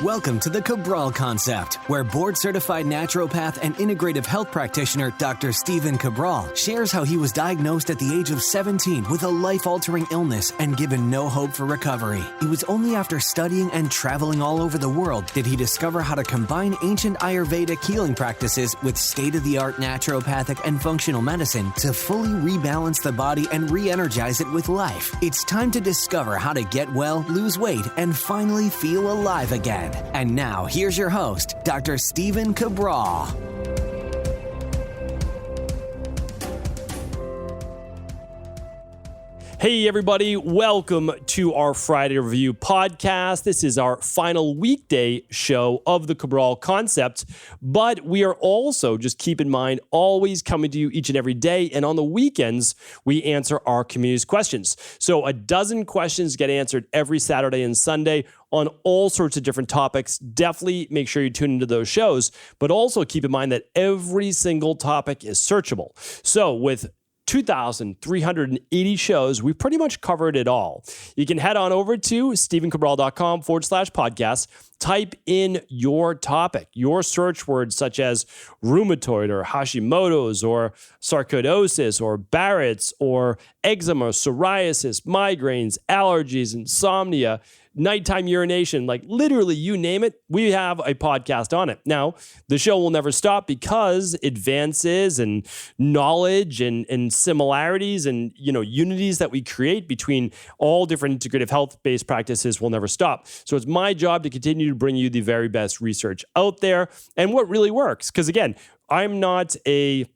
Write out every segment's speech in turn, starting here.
Welcome to the Cabral Concept, where board-certified naturopath and integrative health practitioner Dr. Stephen Cabral shares how he was diagnosed at the age of 17 with a life-altering illness and given no hope for recovery. It was only after studying and traveling all over the world did he discover how to combine ancient Ayurvedic healing practices with state-of-the-art naturopathic and functional medicine to fully rebalance the body and re-energize it with life. It's time to discover how to get well, lose weight, and finally feel alive again. And now, here's your host, Dr. Stephen Cabral. Hey everybody, welcome to our Friday Review podcast. This is our final weekday show of the Cabral Concept, but we are also, just keep in mind, always coming to you each and every day, and on the weekends, we answer our community's questions. So a dozen questions get answered every Saturday and Sunday on all sorts of different topics. Definitely make sure you tune into those shows, but also keep in mind that every single topic is searchable. So with 2,380 shows, we pretty much covered it all. You can head on over to stephencabral.com/podcast, type in your topic, your search words such as rheumatoid or Hashimoto's or sarcoidosis or Barrett's or eczema, psoriasis, migraines, allergies, insomnia, nighttime urination, like literally you name it, we have a podcast on it. Now, the show will never stop because advances and knowledge and similarities and, unities that we create between all different integrative health-based practices will never stop. So it's my job to continue to bring you the very best research out there and what really works. Because again, I'm not a,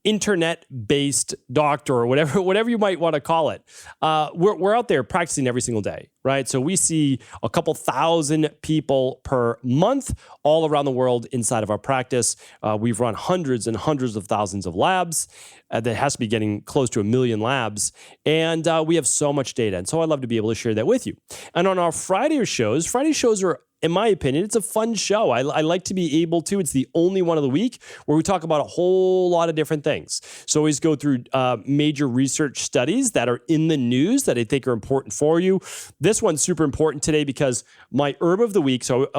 internet-based doctor or whatever you might want to call it. We're out there practicing every single day, right? So we see a couple thousand people per month all around the world inside of our practice. We've run hundreds and hundreds of thousands of labs. That has to be getting close to 1 million labs. And we have so much data. And so I'd love to be able to share that with you. And on our Friday shows are, in my opinion, it's a fun show. I like to be able to. It's the only one of the week where we talk about a whole lot of different things. So always go through major research studies that are in the news that I think are important for you. This one's super important today because my herb of the week. So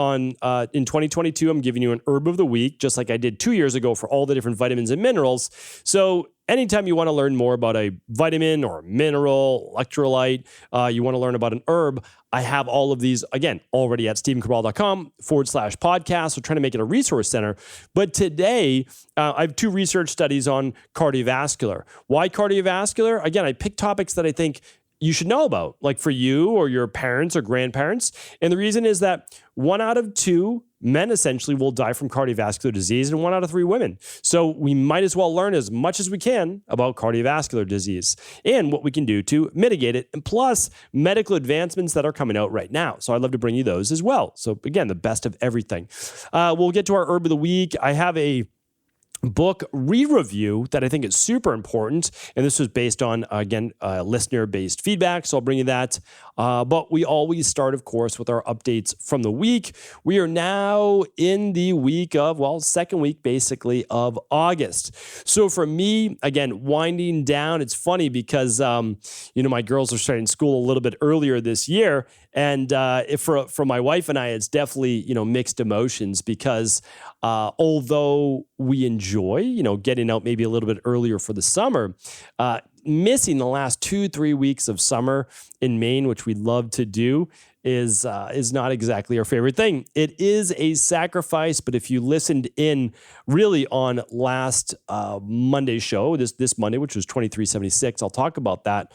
in 2022, I'm giving you an herb of the week, just like I did 2 years ago for all the different vitamins and minerals. So anytime you want to learn more about a vitamin or mineral, electrolyte, you want to learn about an herb, I have all of these, again, already at stephencabral.com/podcast. So trying to make it a resource center. But today, I have 2 research studies on cardiovascular. Why cardiovascular? Again, I pick topics that I think you should know about, like for you or your parents or grandparents. And the reason is that 1 out of 2 men essentially will die from cardiovascular disease and 1 out of 3 women. So we might as well learn as much as we can about cardiovascular disease and what we can do to mitigate it, and plus medical advancements that are coming out right now. So I'd love to bring you those as well. So again, the best of everything. We'll get to our herb of the week. I have a book re-review that I think is super important. And this was based on, again, listener-based feedback. So I'll bring you that. But we always start, of course, with our updates from the week. We are now in the week of, second week, basically, of August. So for me, again, winding down, it's funny because, my girls are starting school a little bit earlier this year. And for my wife and I, it's definitely, mixed emotions because although we enjoy, getting out maybe a little bit earlier for the summer, missing the last 2-3 weeks of summer in Maine, which we love to do, is not exactly our favorite thing. It is a sacrifice, but if you listened in really on last Monday's show, this Monday, which was 2376, I'll talk about that.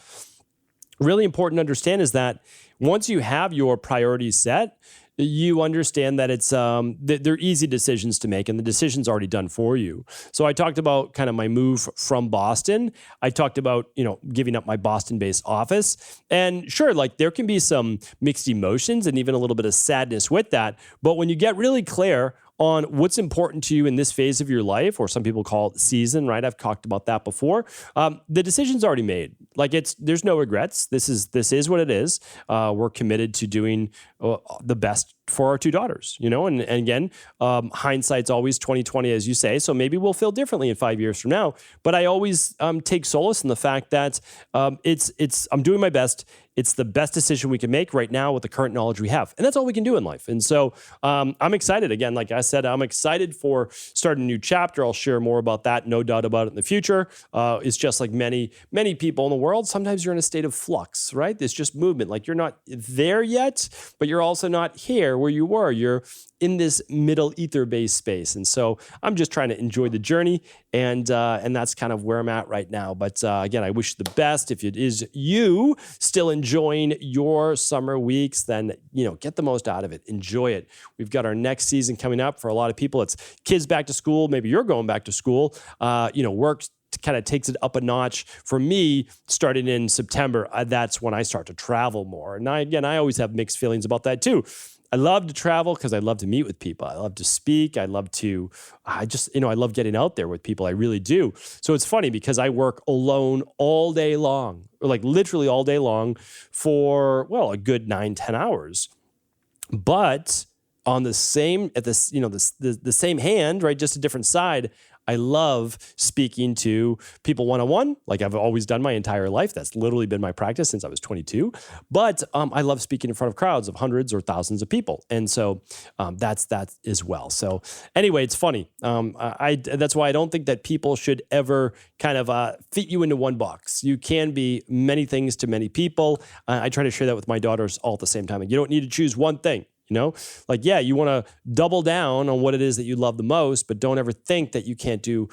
Really important to understand is that once you have your priorities set, you understand that it's they're easy decisions to make, and the decision's already done for you. So I talked about kind of my move from Boston. I talked about, giving up my Boston-based office. And sure, like there can be some mixed emotions and even a little bit of sadness with that. But when you get really clear on what's important to you in this phase of your life, or some people call it season, right? I've talked about that before. The decision's already made. Like there's no regrets. This is what it is. We're committed to doing the best for our two daughters, and again, hindsight's always 2020, as you say. So maybe we'll feel differently in 5 years from now. But I always take solace in the fact that I'm doing my best. It's the best decision we can make right now with the current knowledge we have. And that's all we can do in life. And so I'm excited. Again, like I said, I'm excited for starting a new chapter. I'll share more about that, no doubt about it, in the future. It's just like many, many people in the world. Sometimes you're in a state of flux, right? It's just movement. Like you're not there yet, but you're also not here where you were. You're in this middle ether-based space. And so I'm just trying to enjoy the journey. And that's kind of where I'm at right now. But again, I wish you the best. If it is you still enjoying your summer weeks, then, get the most out of it. Enjoy it. We've got our next season coming up. For a lot of people, it's kids back to school. Maybe you're going back to school. Work kind of takes it up a notch. For me, starting in September, that's when I start to travel more. And I always have mixed feelings about that too. I love to travel because I love to meet with people. I love to speak. I love getting out there with people. I really do. So it's funny because I work alone all day long, or like literally all day long for, a good 9-10 hours. But on the same hand, right, just a different side, I love speaking to people one-on-one, like I've always done my entire life. That's literally been my practice since I was 22. But I love speaking in front of crowds of hundreds or thousands of people. And so that's that as well. So anyway, it's funny. That's why I don't think that people should ever kind of fit you into one box. You can be many things to many people. I try to share that with my daughters all at the same time. And you don't need to choose one thing. You want to double down on what it is that you love the most, but don't ever think that you can't do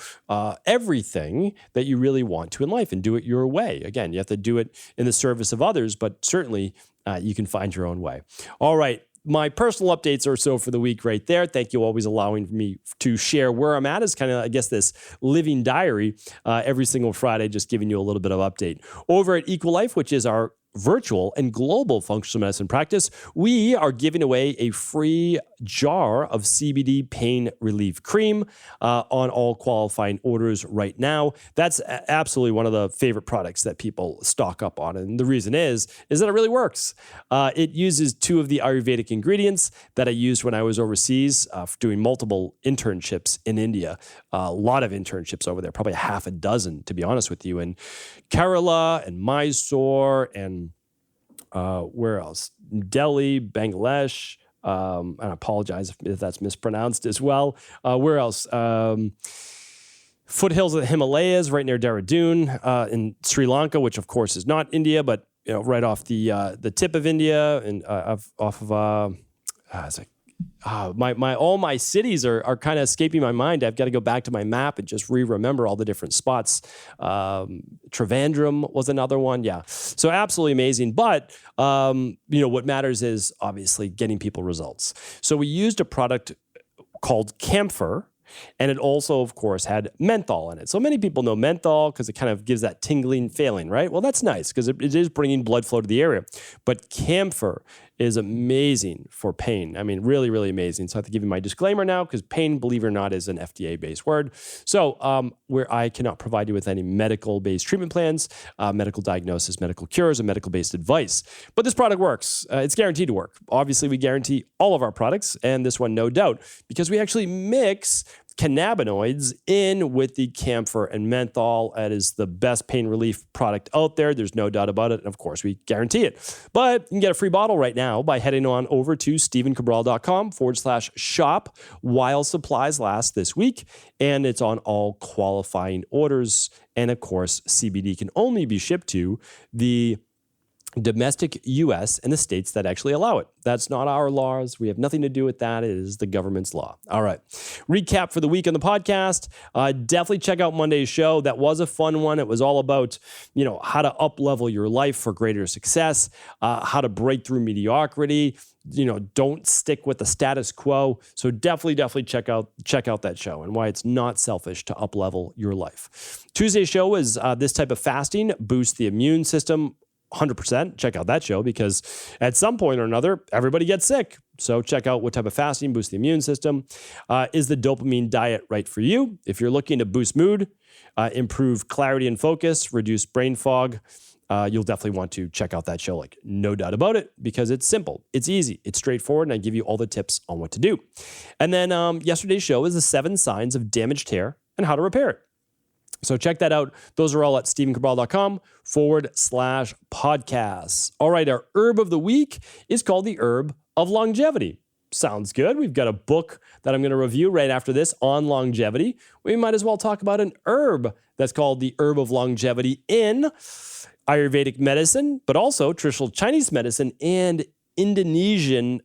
everything that you really want to in life and do it your way. Again, you have to do it in the service of others, but certainly you can find your own way. All right. My personal updates are so for the week right there. Thank you always allowing me to share where I'm at as kind of, this living diary every single Friday, just giving you a little bit of update. Over at Equal Life, which is our virtual and global functional medicine practice, we are giving away a free jar of CBD pain relief cream on all qualifying orders right now. That's absolutely one of the favorite products that people stock up on. And the reason is that it really works. It uses 2 of the Ayurvedic ingredients that I used when I was overseas doing multiple internships in India. A lot of internships over there, probably 6, to be honest with you, in Kerala and Mysore and where else? Delhi, Bangladesh. And I apologize if that's mispronounced as well. Where else? Foothills of the Himalayas, right near Dehradun, in Sri Lanka, which of course is not India, but right off the tip of India and all my cities are kind of escaping my mind. I've got to go back to my map and just remember all the different spots. Trivandrum was another one. Yeah. So absolutely amazing. But, what matters is obviously getting people results. So we used a product called Camphor. And it also, of course, had menthol in it. So many people know menthol because it kind of gives that tingling feeling, right? Well, that's nice because it is bringing blood flow to the area. But camphor is amazing for pain. I mean, really, really amazing. So I have to give you my disclaimer now because pain, believe it or not, is an FDA-based word. So where I cannot provide you with any medical-based treatment plans, medical diagnosis, medical cures, and medical-based advice. But this product works. It's guaranteed to work. Obviously, we guarantee all of our products, and this one, no doubt, because we actually mix cannabinoids in with the camphor and menthol. That is the best pain relief product out there. There's no doubt about it. And of course, we guarantee it. But you can get a free bottle right now by heading on over to StephenCabral.com/shop while supplies last this week. And it's on all qualifying orders. And of course, CBD can only be shipped to the domestic U.S. and the states that actually allow it. That's not our laws. We have nothing to do with that. It is the government's law. All right. Recap for the week on the podcast. Definitely check out Monday's show. That was a fun one. It was all about, how to up-level your life for greater success, how to break through mediocrity. Don't stick with the status quo. So definitely check out that show and why it's not selfish to up-level your life. Tuesday's show is this type of fasting boosts the immune system. 100%. Check out that show because at some point or another, everybody gets sick. So check out what type of fasting boosts the immune system. Is the dopamine diet right for you? If you're looking to boost mood, improve clarity and focus, reduce brain fog, you'll definitely want to check out that show, like no doubt about it, because it's simple, it's easy, it's straightforward, and I give you all the tips on what to do. And then yesterday's show is the 7 signs of damaged hair and how to repair it. So check that out. Those are all at stephencabral.com/podcasts. All right, our herb of the week is called the herb of longevity. Sounds good. We've got a book that I'm going to review right after this on longevity. We might as well talk about an herb that's called the herb of longevity in Ayurvedic medicine, but also traditional Chinese medicine and Indonesian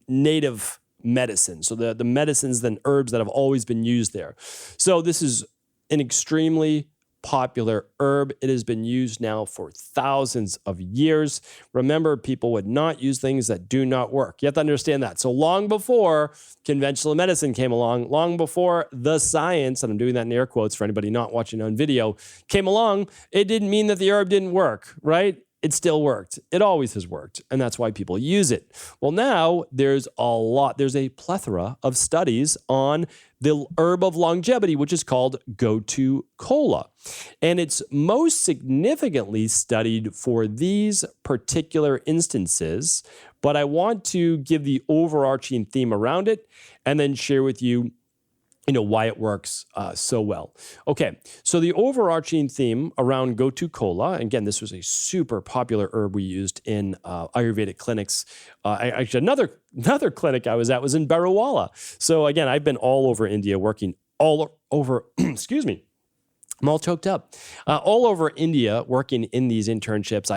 native medicine. So the medicines and herbs that have always been used there. So this is an extremely popular herb. It has been used now for thousands of years. Remember, people would not use things that do not work. You have to understand that. So long before conventional medicine came along, long before the science, and I'm doing that in air quotes for anybody not watching on video, came along, it didn't mean that the herb didn't work, right? It still worked. It always has worked. And that's why people use it. Well, now there's a plethora of studies on the herb of longevity, which is called Gotu Kola. And it's most significantly studied for these particular instances. But I want to give the overarching theme around it and then share with you why it works so well. Okay, so the overarching theme around Gotu Kola, again, this was a super popular herb we used in Ayurvedic clinics. Actually, another clinic I was at was in Barawala. So again, I've been all over India, working all over, excuse me, I'm all choked up. All over India, working in these internships,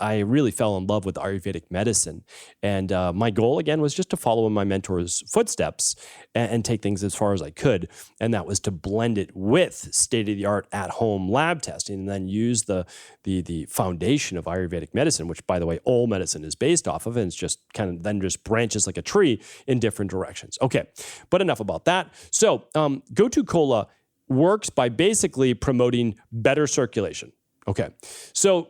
I really fell in love with Ayurvedic medicine. And my goal, again, was just to follow in my mentor's footsteps and take things as far as I could. And that was to blend it with state-of-the-art at-home lab testing and then use the foundation of Ayurvedic medicine, which, by the way, all medicine is based off of, and it's just kind of then just branches like a tree in different directions. Okay, but enough about that. So Gotu Kola works by basically promoting better circulation. Okay, so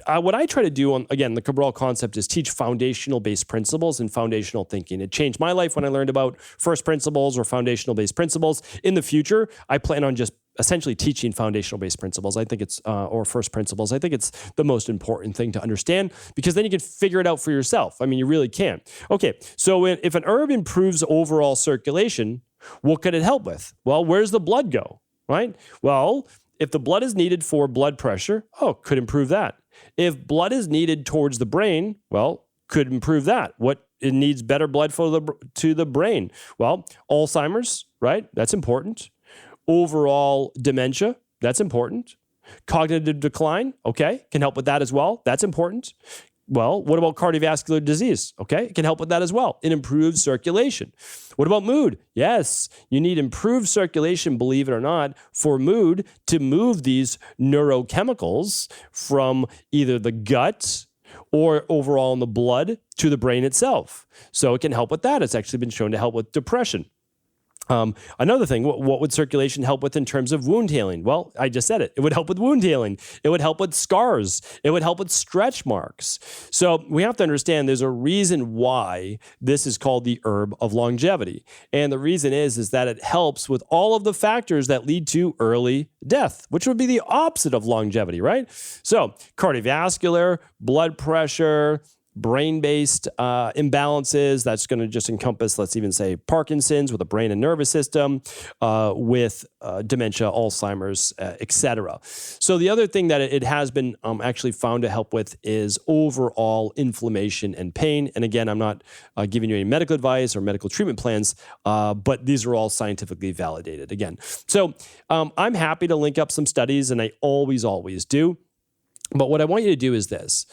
what I try to do the Cabral concept is teach foundational-based principles and foundational thinking. It changed my life when I learned about first principles or foundational-based principles. In the future, I plan on just essentially teaching foundational-based principles. I think it's, or first principles. I think it's the most important thing to understand because then you can figure it out for yourself. I mean, you really can. Okay, so if an herb improves overall circulation, what could it help with? Well, where's the blood go, right? Well, if the blood is needed for blood pressure, could improve that. If blood is needed towards the brain, well, could improve that. It needs better blood flow to the brain. Well, Alzheimer's, right? That's important. Overall dementia, that's important. Cognitive decline, okay, can help with that as well. That's important. Well, what about cardiovascular disease? Okay, it can help with that as well. It improves circulation. What about mood? Yes, you need improved circulation, believe it or not, for mood to move these neurochemicals from either the gut or overall in the blood to the brain itself. So it can help with that. It's actually been shown to help with depression. Another thing, what would circulation help with in terms of wound healing? Well, I just said it. It would help with wound healing. It would help with scars. It would help with stretch marks. So we have to understand there's a reason why this is called the herb of longevity. And the reason is that it helps with all of the factors that lead to early death, which would be the opposite of longevity, right? So cardiovascular, blood pressure, brain-based imbalances, that's going to just encompass, let's even say, Parkinson's with the brain and nervous system, with dementia, Alzheimer's, etc. So the other thing that it has been actually found to help with is overall inflammation and pain. And again, I'm not giving you any medical advice or medical treatment plans, but these are all scientifically validated again. So I'm happy to link up some studies, and I always do. But what I want you to do is this.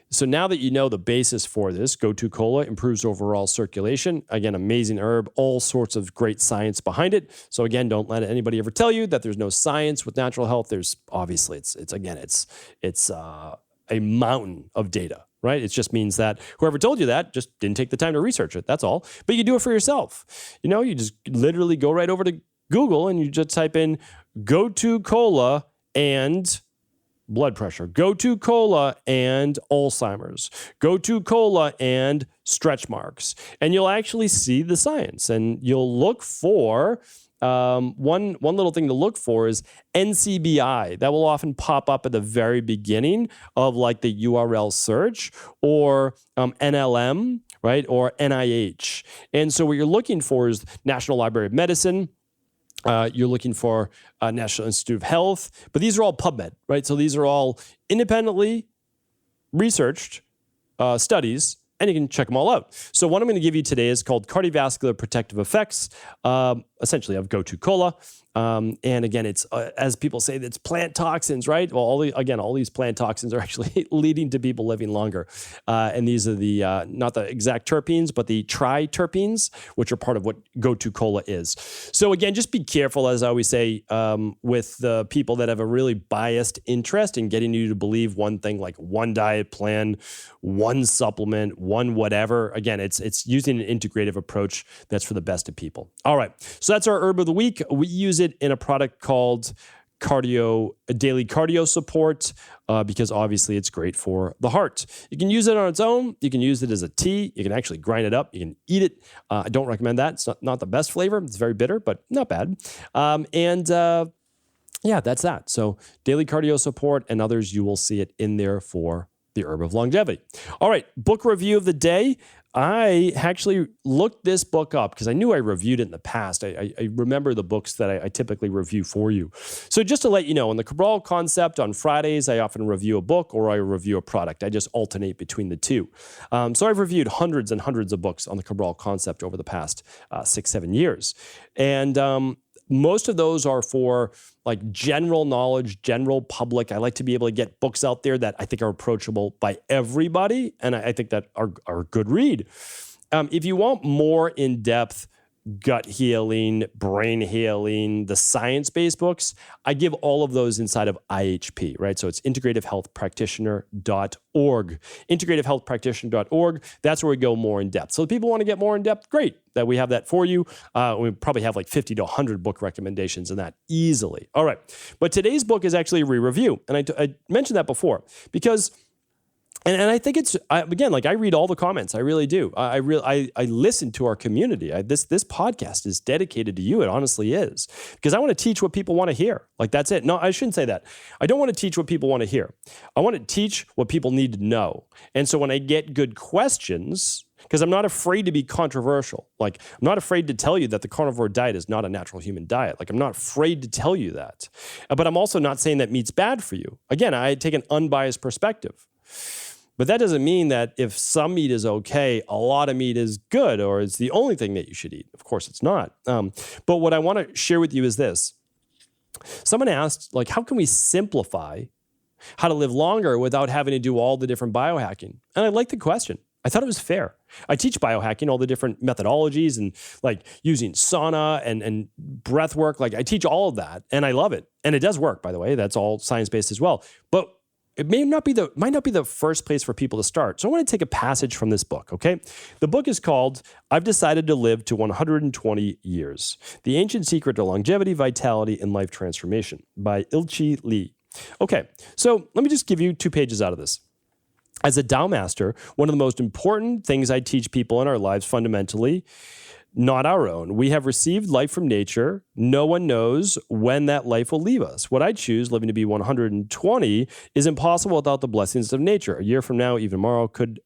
So now that you know the basis for this, Gotu Kola improves overall circulation. Again, amazing herb, all sorts of great science behind it. So again, don't let anybody ever tell you that there's no science with natural health. There's obviously it's a mountain of data, right? It just means that whoever told you that just didn't take the time to research it. That's all. But you do it for yourself. You just literally go right over to Google and you just type in Gotu Kola and blood pressure, Gotu Kola and Alzheimer's, Gotu Kola and stretch marks. And you'll actually see the science, and you'll look for one little thing to look for is NCBI. That will often pop up at the very beginning of like the URL search, or NLM, right? Or NIH. And so what you're looking for is National Library of Medicine. You're looking for National Institute of Health, but these are all PubMed, right? So these are all independently researched studies, and you can check them all out. So what I'm going to give you today is called Cardiovascular Protective Effects, essentially of Gotu Kola. And again, it's, as people say, it's plant toxins, right? Well, all these plant toxins are actually leading to people living longer. And these are the, not the exact terpenes, but the triterpenes, which are part of what Gotu Kola is. So again, just be careful, as I always say, with the people that have a really biased interest in getting you to believe one thing, like one diet plan, one supplement, one whatever. Again, it's using an integrative approach that's for the best of people. All right. So that's our herb of the week. We use it in a product called Daily Cardio Support, because obviously it's great for the heart. You can use it on its own. You can use it as a tea. You can actually grind it up. You can eat it. I don't recommend that. It's not the best flavor. It's very bitter, but not bad. Yeah, that's that. So Daily Cardio Support and others, you will see it in there for the herb of longevity. All right, book review of the day. I actually looked this book up because I knew I reviewed it in the past. I remember the books that I typically review for you. So just to let you know, in the Cabral concept on Fridays, I often review a book or I review a product. I just alternate between the two. So I've reviewed hundreds and hundreds of books on the Cabral concept over the past 6-7 years. And most of those are for like general knowledge, general public. I like to be able to get books out there that I think are approachable by everybody, and I think that are a good read. If you want more in-depth gut healing, brain healing, the science-based books, I give all of those inside of IHP, right? So it's integrativehealthpractitioner.org. Integrativehealthpractitioner.org. That's where we go more in depth. So if people want to get more in depth, great that we have that for you. We probably have like 50 to 100 book recommendations in that easily. All right. But today's book is actually a re-review. And I mentioned that before because And I think it's, again, like I read all the comments. I really do. I listen to our community. This podcast is dedicated to you. It honestly is. Because I want to teach what people want to hear. Like, that's it. No, I shouldn't say that. I don't want to teach what people want to hear. I want to teach what people need to know. And so when I get good questions, because I'm not afraid to be controversial. Like, I'm not afraid to tell you that the carnivore diet is not a natural human diet. Like, I'm not afraid to tell you that. But I'm also not saying that meat's bad for you. Again, I take an unbiased perspective. But that doesn't mean that if some meat is okay, a lot of meat is good or it's the only thing that you should eat. Of course, it's not. But what I want to share with you is this. Someone asked, like, how can we simplify how to live longer without having to do all the different biohacking? And I like the question. I thought it was fair. I teach biohacking, all the different methodologies and like using sauna and breath work. Like, I teach all of that and I love it. And it does work, by the way. That's all science-based as well. But it might not be the first place for people to start. So I want to take a passage from this book, okay? The book is called I've Decided to Live to 120 Years, The Ancient Secret to Longevity, Vitality, and Life Transformation by Ilchi Li. Okay, so let me just give you 2 pages out of this. As a Tao master, one of the most important things I teach people in our lives fundamentally, not our own. We have received life from nature. No one knows when that life will leave us. What I choose, living to be 120, is impossible without the blessings of nature. A year from now, even tomorrow, could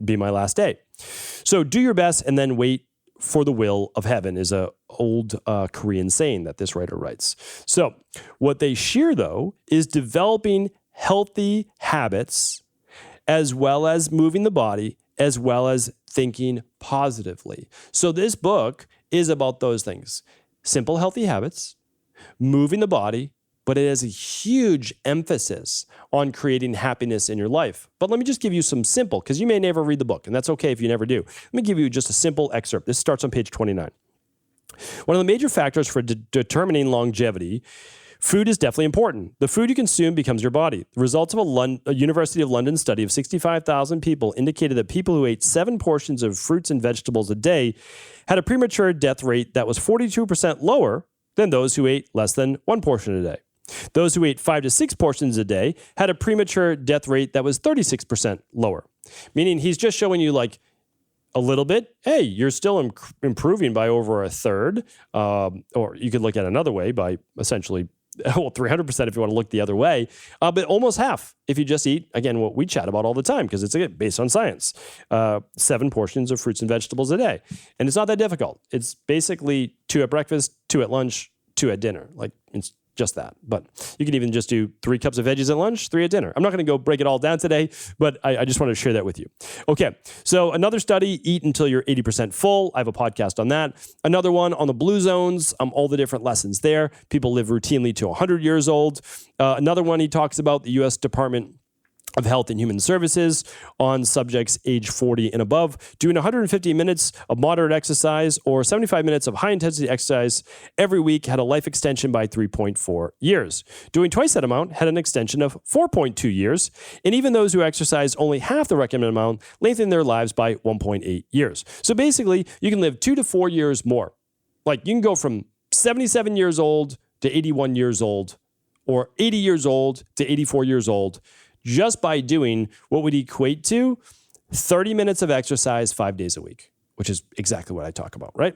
be my last day. So do your best and then wait for the will of heaven is an old Korean saying that this writer writes. So what they share, though, is developing healthy habits as well as moving the body, as well as thinking positively. So this book is about those things. Simple, healthy habits, moving the body, but it has a huge emphasis on creating happiness in your life. But let me just give you some simple, because you may never read the book, and that's okay if you never do. Let me give you just a simple excerpt. This starts on page 29. One of the major factors for determining longevity, food is definitely important. The food you consume becomes your body. The results of a University of London study of 65,000 people indicated that people who ate 7 portions of fruits and vegetables a day had a premature death rate that was 42% lower than those who ate less than 1 portion a day. Those who ate 5 to 6 portions a day had a premature death rate that was 36% lower. Meaning he's just showing you, like, a little bit, hey, you're still improving by over a third. Or you could look at it another way by essentially, 300% if you want to look the other way, but almost half if you just eat, again, what we chat about all the time, because it's based on science, 7 portions of fruits and vegetables a day. And it's not that difficult. It's basically 2 at breakfast, 2 at lunch, 2 at dinner. Like, it's just that. But you can even just do 3 cups of veggies at lunch, 3 at dinner. I'm not going to go break it all down today, but I just want to share that with you. Okay, so another study, eat until you're 80% full. I have a podcast on that. Another one on the blue zones, all the different lessons there. People live routinely to 100 years old. Another one he talks about, the U.S. Department of Health and Human Services on subjects age 40 and above, doing 150 minutes of moderate exercise or 75 minutes of high-intensity exercise every week had a life extension by 3.4 years. Doing twice that amount had an extension of 4.2 years, and even those who exercised only half the recommended amount lengthened their lives by 1.8 years. So basically, you can live 2 to 4 years more. Like, you can go from 77 years old to 81 years old, or 80 years old to 84 years old, just by doing what would equate to 30 minutes of exercise 5 days a week, which is exactly what I talk about, right?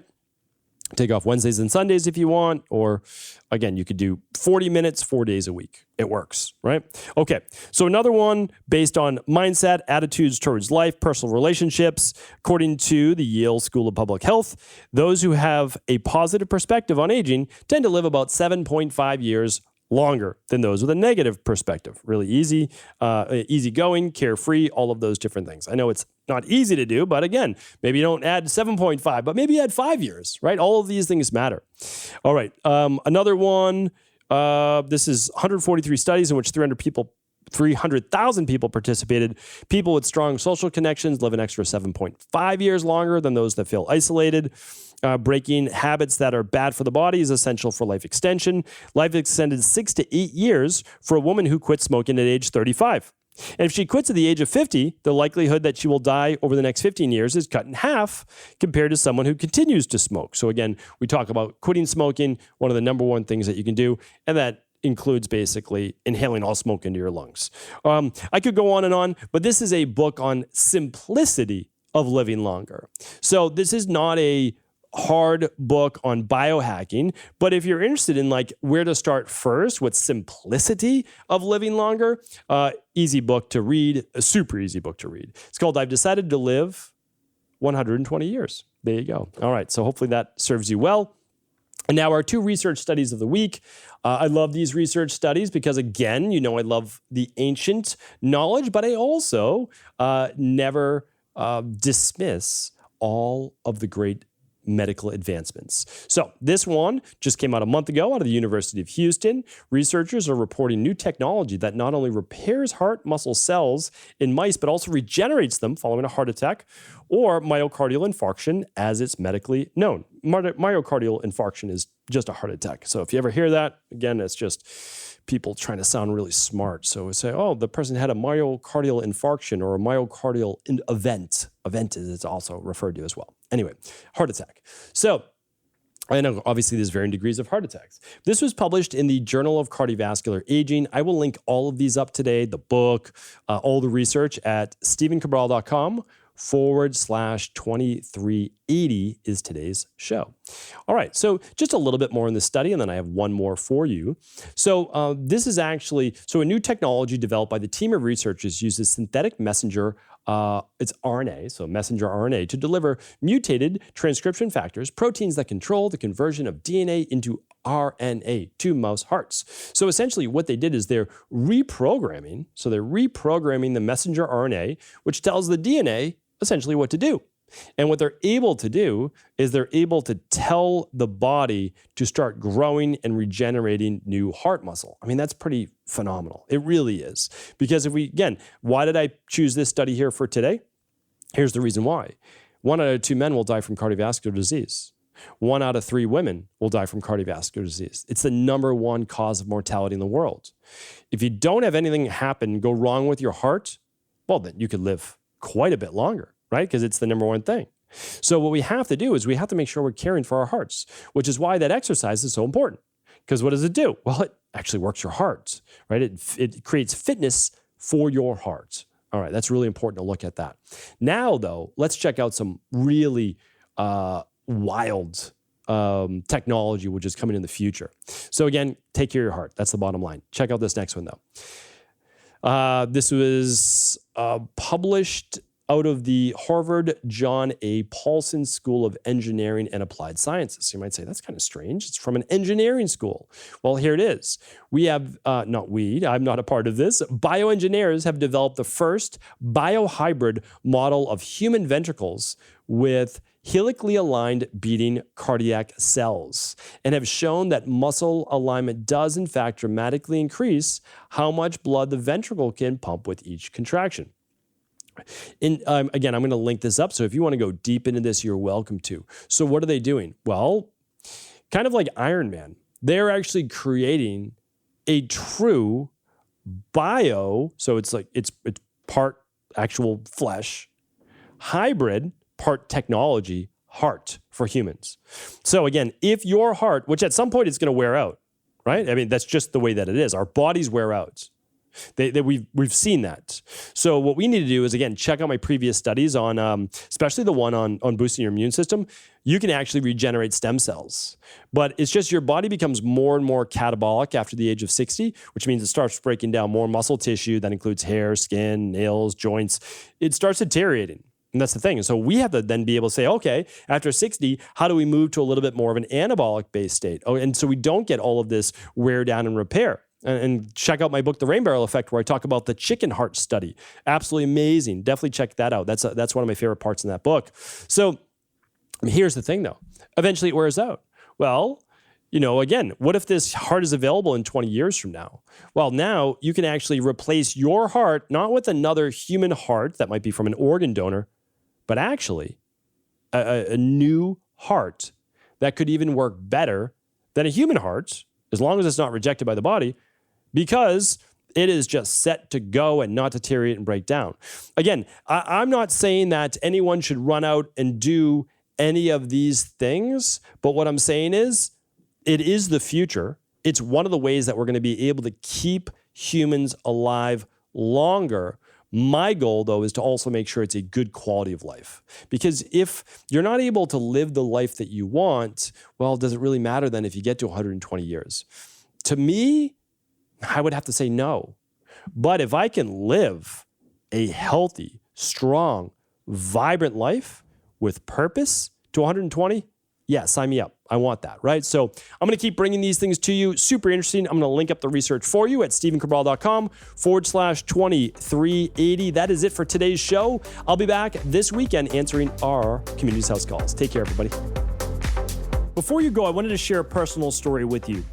Take off Wednesdays and Sundays if you want, or again, you could do 40 minutes 4 days a week. It works, right? Okay, so another one based on mindset, attitudes towards life, personal relationships. According to the Yale School of Public Health, those who have a positive perspective on aging tend to live about 7.5 years longer than those with a negative perspective. Really easy, easygoing, carefree, all of those different things. I know it's not easy to do, but again, maybe you don't add 7.5, but maybe you add 5 years, right? All of these things matter. All right, another one, this is 143 studies in which 300,000 people participated. People with strong social connections live an extra 7.5 years longer than those that feel isolated. Breaking habits that are bad for the body is essential for life extension. Life extended 6 to 8 years for a woman who quit smoking at age 35. And if she quits at the age of 50, the likelihood that she will die over the next 15 years is cut in half compared to someone who continues to smoke. So again, we talk about quitting smoking, one of the number one things that you can do, and that includes basically inhaling all smoke into your lungs. I could go on, but this is a book on simplicity of living longer. So this is not a hard book on biohacking, but if you're interested in like where to start first with simplicity of living longer, easy book to read, a super easy book to read. It's called I've Decided to Live 120 Years. There you go. All right, so hopefully that serves you well. And now our 2 research studies of the week. I love these research studies because, again, you know I love the ancient knowledge, but I also never dismiss all of the great medical advancements. So this one just came out a month ago out of the University of Houston. Researchers are reporting new technology that not only repairs heart muscle cells in mice, but also regenerates them following a heart attack or myocardial infarction, as it's medically known. Myocardial infarction is just a heart attack. So if you ever hear that, again, it's just people trying to sound really smart. So we say, oh, the person had a myocardial infarction or a myocardial event. Event is it's also referred to as well. Anyway, heart attack. So I know obviously there's varying degrees of heart attacks. This was published in the Journal of Cardiovascular Aging. I will link all of these up today, the book, all the research at stephencabral.com/2380 is today's show. All right, so just a little bit more in this study, and then I have one more for you. So this is actually, a new technology developed by the team of researchers uses synthetic messenger it's RNA, so messenger RNA, to deliver mutated transcription factors, proteins that control the conversion of DNA into RNA to mouse hearts. So essentially what they did is they're reprogramming the messenger RNA, which tells the DNA essentially what to do. And what they're able to do is they're able to tell the body to start growing and regenerating new heart muscle. I mean, that's pretty phenomenal. It really is. Because why did I choose this study here for today? Here's the reason why. 1 out of 2 men will die from cardiovascular disease. 1 out of 3 women will die from cardiovascular disease. It's the number 1 cause of mortality in the world. If you don't have anything go wrong with your heart, well, then you could live quite a bit longer, right? Because it's the number 1 thing. So what we have to do is we have to make sure we're caring for our hearts, which is why that exercise is so important. Because what does it do? Well, it actually works your heart, right? It creates fitness for your heart. All right, that's really important to look at that. Now, though, let's check out some really wild technology which is coming in the future. So again, take care of your heart. That's the bottom line. Check out this next one, though. This was published out of the Harvard John A. Paulson School of Engineering and Applied Sciences. You might say, that's kind of strange. It's from an engineering school. Well, here it is. We have, I'm not a part of this. Bioengineers have developed the first biohybrid model of human ventricles with helically aligned beating cardiac cells and have shown that muscle alignment does in fact dramatically increase how much blood the ventricle can pump with each contraction. Again, I'm going to link this up. So if you want to go deep into this, you're welcome to. So what are they doing? Well, kind of like Iron Man, they're actually creating a true so it's part actual flesh, hybrid, part technology heart for humans. So again, if your heart, which at some point is going to wear out, right? I mean, that's just the way that it is. Our bodies wear out. We've seen that. So what we need to do is, again, check out my previous studies on, especially the one on boosting your immune system. You can actually regenerate stem cells, but it's just your body becomes more and more catabolic after the age of 60, which means it starts breaking down more muscle tissue. That includes hair, skin, nails, joints. It starts deteriorating. And that's the thing. And so we have to then be able to say, okay, after 60, how do we move to a little bit more of an anabolic-based state? Oh, and so we don't get all of this wear down and repair. And check out my book, The Rain Barrel Effect, where I talk about the chicken heart study. Absolutely amazing. Definitely check that out. That's one of my favorite parts in that book. So here's the thing, though. Eventually it wears out. Well, again, what if this heart is available in 20 years from now? Well, now you can actually replace your heart, not with another human heart that might be from an organ donor, but actually a new heart that could even work better than a human heart, as long as it's not rejected by the body, because it is just set to go and not deteriorate and break down. Again, I'm not saying that anyone should run out and do any of these things, but what I'm saying is it is the future. It's one of the ways that we're going to be able to keep humans alive longer. My goal, though, is to also make sure it's a good quality of life. Because if you're not able to live the life that you want, well, does it really matter then if you get to 120 years? To me, I would have to say no. But if I can live a healthy, strong, vibrant life with purpose to 120, yeah, sign me up. I want that, right? So I'm going to keep bringing these things to you. Super interesting. I'm going to link up the research for you at stephencabral.com/2380. That is it for today's show. I'll be back this weekend answering our community's house calls. Take care, everybody. Before you go, I wanted to share a personal story with you.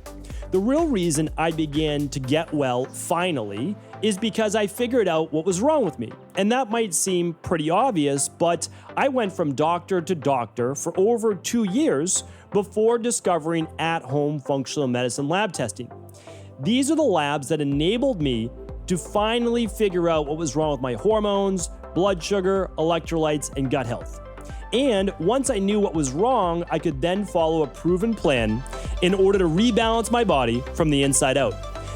The real reason I began to get well finally is because I figured out what was wrong with me. And that might seem pretty obvious, but I went from doctor to doctor for over 2 years before discovering at-home functional medicine lab testing. These are the labs that enabled me to finally figure out what was wrong with my hormones, blood sugar, electrolytes, and gut health. And once I knew what was wrong, I could then follow a proven plan in order to rebalance my body from the inside out.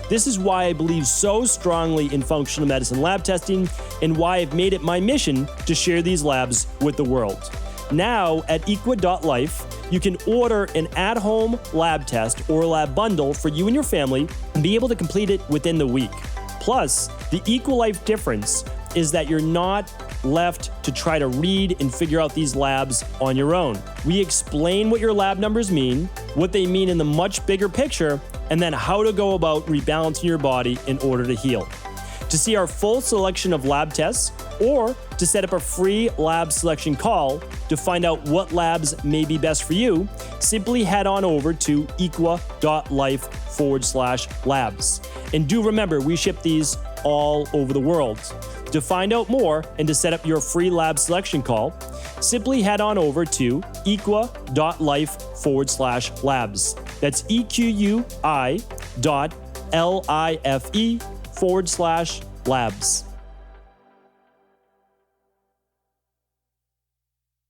This is why I believe so strongly in functional medicine lab testing and why I've made it my mission to share these labs with the world. Now at equa.life, you can order an at-home lab test or lab bundle for you and your family and be able to complete it within the week. Plus, the EquaLife difference is that you're not left to try to read and figure out these labs on your own. We explain what your lab numbers mean, what they mean in the much bigger picture, and then how to go about rebalancing your body in order to heal. To see our full selection of lab tests or to set up a free lab selection call to find out what labs may be best for you, simply head on over to equa.life/labs. And do remember, we ship these all over the world. To find out more and to set up your free lab selection call, simply head on over to equa.life/labs. That's EQUI.LIFE/labs.